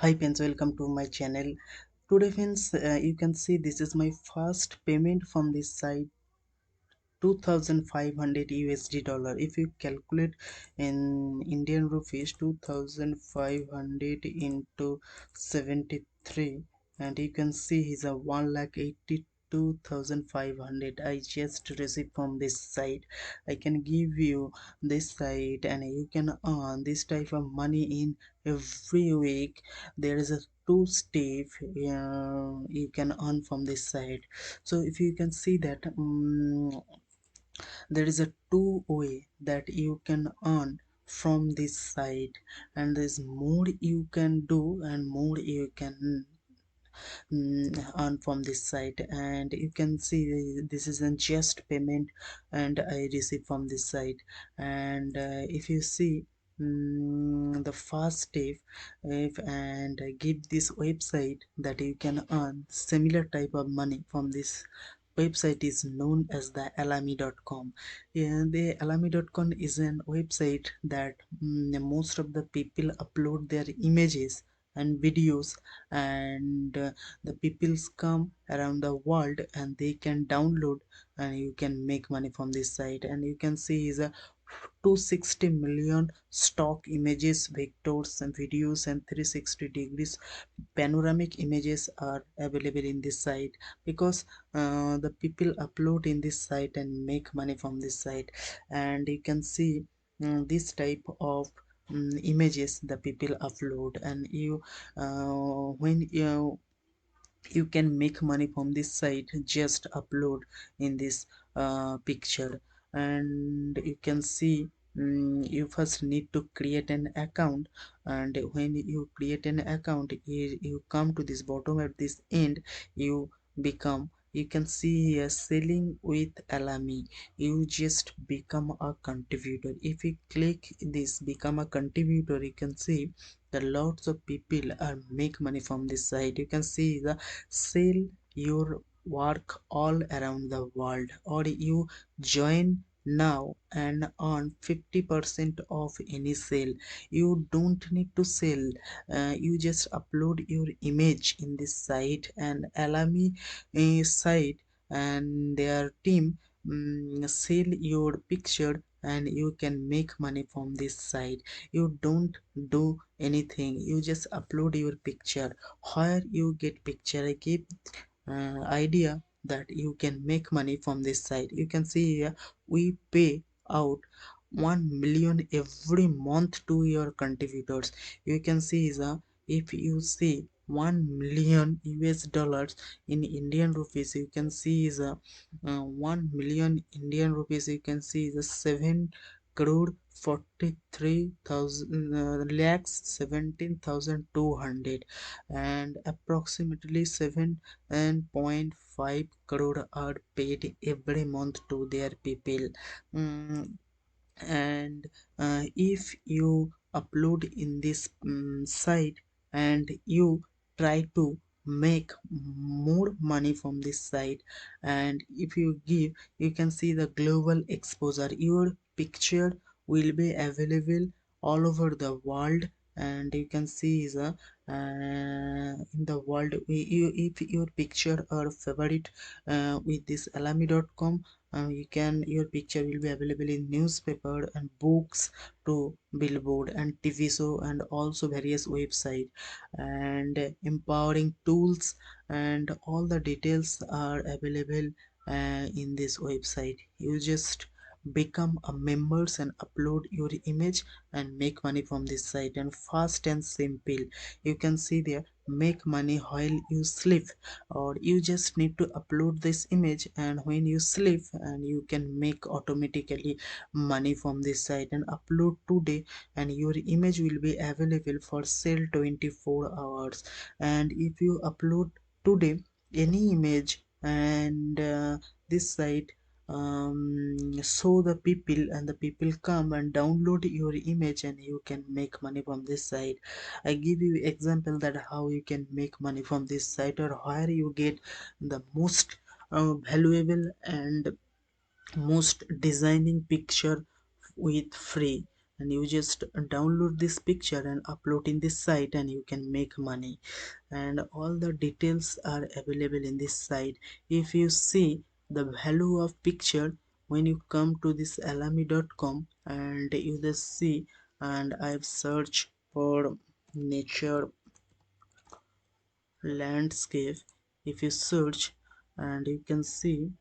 Hi friends, welcome to my channel. Today friends, you can see this is my first payment from this site, 2500 USD dollar. If you calculate in Indian rupees, 2500 into 73, and you can see is a 1,82,500 I just received from this site. I can give you this site and you can earn this type of money in every week. There is a two-step you can earn from this site. So if you can see that there is a two-way that you can earn from this site, and there's more you can do and more you can earn from this site. And you can see this is a just payment and I receive from this site. And if you see the first step, if and I give this website that you can earn similar type of money from this website is known as the alami.com. Yeah, the alami.com is an website that most of the people upload their images and videos, and the peoples come around the world and they can download and you can make money from this site. And you can see is a 260 million stock images, vectors and videos, and 360 degrees panoramic images are available in this site, because the people upload in this site and make money from this site. And you can see this type of images the people upload, and you when you can make money from this site, just upload in this picture. And you can see you first need to create an account. And when you create an account, you come to this bottom at this end, you become, you can see here selling with alami. You just become a contributor. If you click this become a contributor, you can see that lots of people are make money from this site. You can see the sell your work all around the world, or you join now and earn 50% of any sale. You don't need to sell, you just upload your image in this site, and alami site and their team sell your picture and you can make money from this site. You don't do anything, you just upload your picture. Where you get picture, I give idea that you can make money from this site. You can see here we pay out 1 million every month to your contributors. You can see is a, if you see 1 million US dollars in Indian rupees, you can see is a 1 million Indian rupees, you can see is a 7 crore 43,000 lakhs 17,200, and approximately 7.5 crore are paid every month to their people. Mm, and if you upload in this site and you try to make more money from this site, and if you give, you can see the global exposure, your picture will be available all over the world. And you can see is a in the world, if your picture are favorite with this alami.com, you can, your picture will be available in newspaper and books to billboard and TV show and also various website and empowering tools, and all the details are available in this website. You just become a members and upload your image and make money from this site, and fast and simple. You can see there, make money while you sleep, or you just need to upload this image and when you sleep, and you can make automatically money from this site. And upload today and your image will be available for sale 24 hours. And if you upload today any image, and this site show the people, and the people come and download your image and you can make money from this site. I give you example that how you can make money from this site, or where you get the most valuable and most designing picture with free. and you just download this picture and upload in this site and you can make money. And all the details are available in this site. If you see the value of picture, when you come to this alami.com and you just see, and I've searched for nature landscape. If you search, and you can see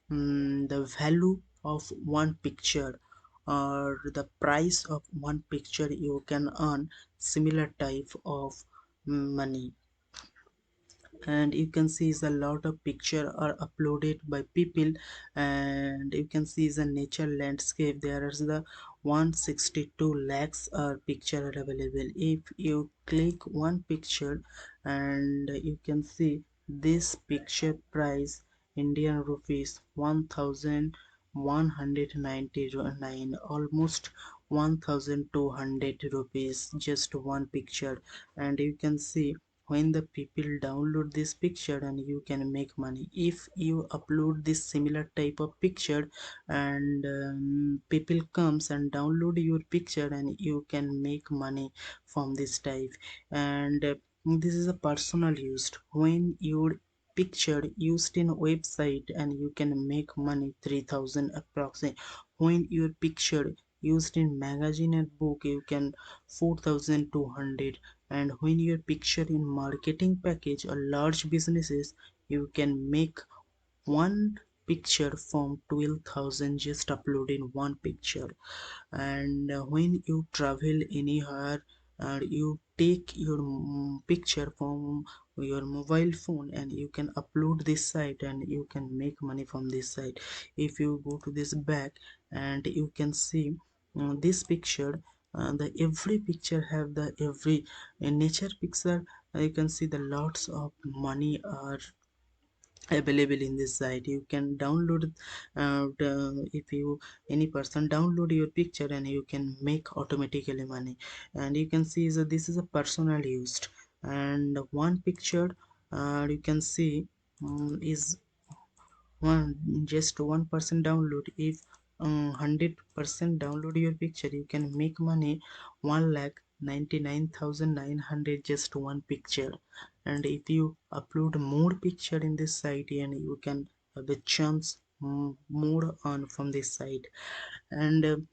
the value of one picture or the price of one picture, you can earn similar type of money. And you can see is a lot of picture are uploaded by people, and you can see is a nature landscape. There is the 162 lakhs picture are available. If you click one picture, and you can see this picture price Indian rupees 1199, almost 1200 rupees, just one picture. And you can see when the people download this picture and you can make money. If you upload this similar type of picture, and people comes and download your picture, and you can make money from this type. And this is a personal used. When your picture used in website, and you can make money 3000 approximately. When your picture used in magazine and book, you can 4200. And when your picture in marketing package or large businesses, you can make one picture from 12,000 just uploading one picture. And when you travel anywhere, you take your picture from your mobile phone, and you can upload this site and you can make money from this site. If you go to this back, and you can see this picture, the every picture have the every nature picture. You can see the lots of money are available in this site. You can download if you any person download your picture, and you can make automatically money. And you can see that this is a personal used, and one picture you can see is one, just 1% download. If 100% download your picture, you can make money 1,99,900 just one picture. And if you upload more picture in this site, and you can have a chance more on from this site. And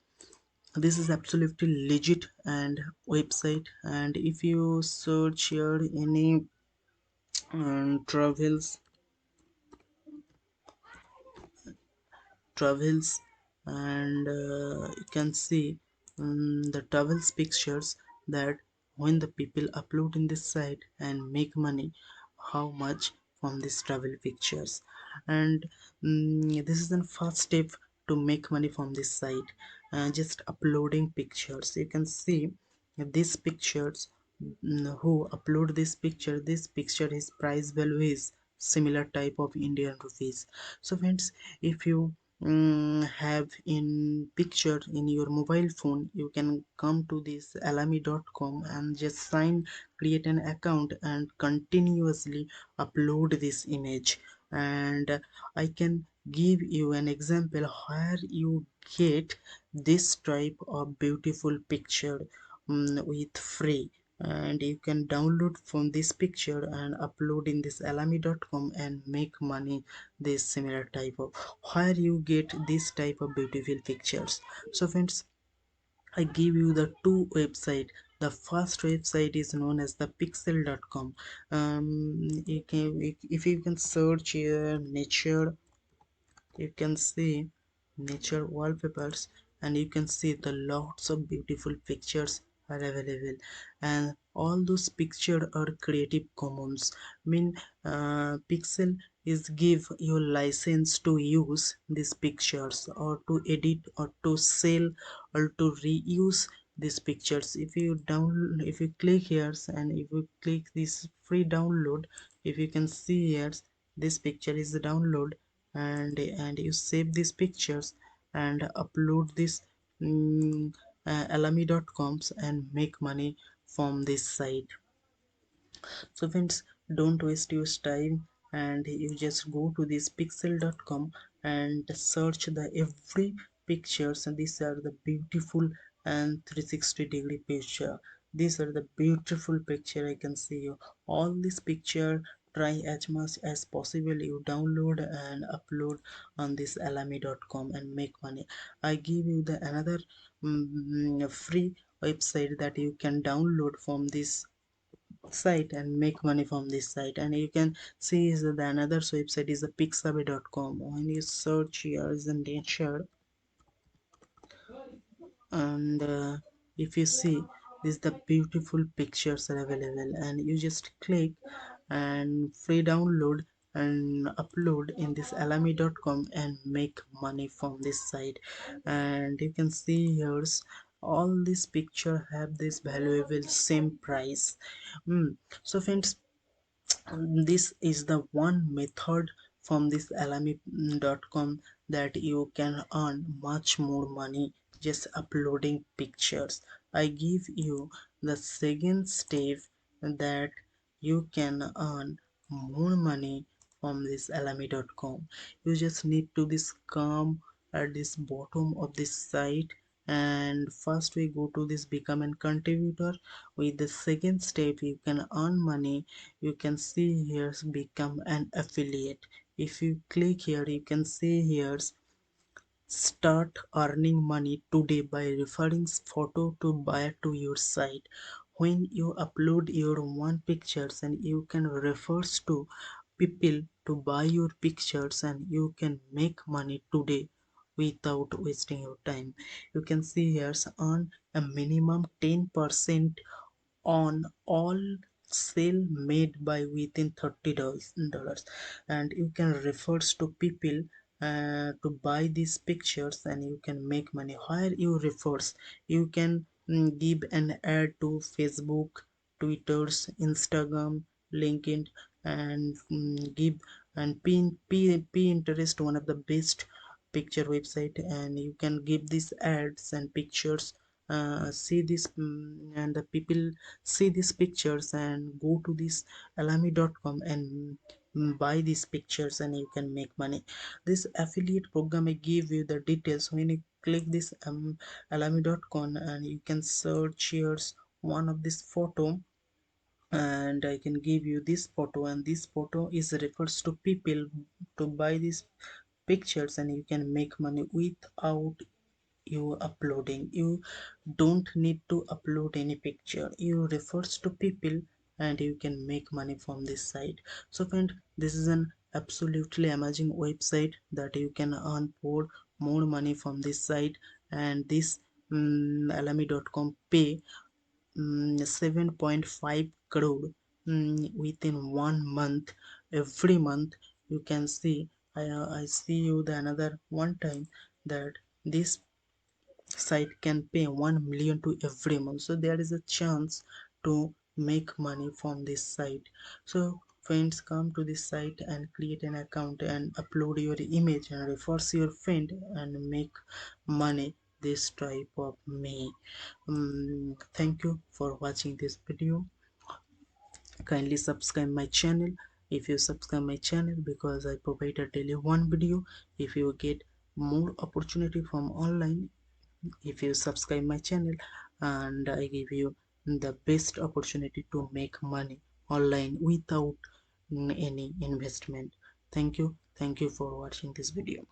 this is absolutely legit and website. And if you search here any travels travels, and you can see the travels pictures, that when the people upload in this site and make money, how much from these travel pictures. And this is the first step to make money from this site, just uploading pictures. You can see these pictures, who upload this picture, his price value is similar type of Indian rupees. So friends, if you have in picture in your mobile phone, you can come to this alami.com and just create an account and continuously upload this image. And I can give you an example where you get this type of beautiful picture with free. And you can download from this picture and upload in this alami.com and make money this similar type of, where you get this type of beautiful pictures. So friends, I give you the two website. The first website is known as the pixel.com. You can, if you can search here nature, you can see nature wallpapers, and you can see the lots of beautiful pictures are available. And all those pictures are creative commons. Mean pixel is give you license to use these pictures, or to edit, or to sell, or to reuse these pictures. If you down, if you click here, and if you click this free download, if you can see here, this picture is the download. And you save these pictures and upload this alami.coms and make money from this site. So friends, don't waste your time, and you just go to this pixel.com and search the every pictures, and these are the beautiful and 360-degree picture. These are the beautiful picture. I can see you all this picture. Try as much as possible you download and upload on this alami.com and make money. I give you the another free website that you can download from this site and make money from this site. And you can see is the another website is the pixabay.com. When you search here is the nature, and if you see this the beautiful pictures are available, and you just click and free download and upload in this alami.com and make money from this site. And you can see here's all this picture have this valuable same price. So friends, this is the one method from this alami.com that you can earn much more money just uploading pictures. I give you the second step that you can earn more money from this alami.com. You just need to this come at this bottom of this site, and first we go to this become a contributor. With the second step you can earn money. You can see here become an affiliate. If you click here you can see here start earning money today by referring photo to buyer to your site. When you upload your one pictures and you can refers to people to buy your pictures, and you can make money today without wasting your time. You can see here earn a minimum 10% on all sale made by within $30, and you can refers to people to buy these pictures, and you can make money. Where you refers, you can give an ad to Facebook, Twitters, Instagram, LinkedIn, and give and Pinterest, one of the best picture website, and you can give these ads and pictures. See this and the people see these pictures and go to this alami.com and buy these pictures, and you can make money. This affiliate program I give you the details. When you click this alami.com, and you can search here's one of this photo, and I can give you this photo, and this photo is refers to people to buy these pictures, and you can make money without you uploading. You don't need to upload any picture. You refers to people, and you can make money from this site. So friend, this is an absolutely amazing website that you can earn for more money from this site. And this alami.com pay 7.5 crore within 1 month. Every month you can see. I see you the another one time that this site can pay 1 million to every month. So there is a chance to make money from this site. So friends, come to this site and create an account and upload your image and refers your friend and make money this type of me. Thank you for watching this video. Kindly subscribe my channel. If you subscribe my channel, because I provide a daily one video, if you get more opportunity from online, if you subscribe my channel, and I give you the best opportunity to make money online without any investment. Thank you for watching this video.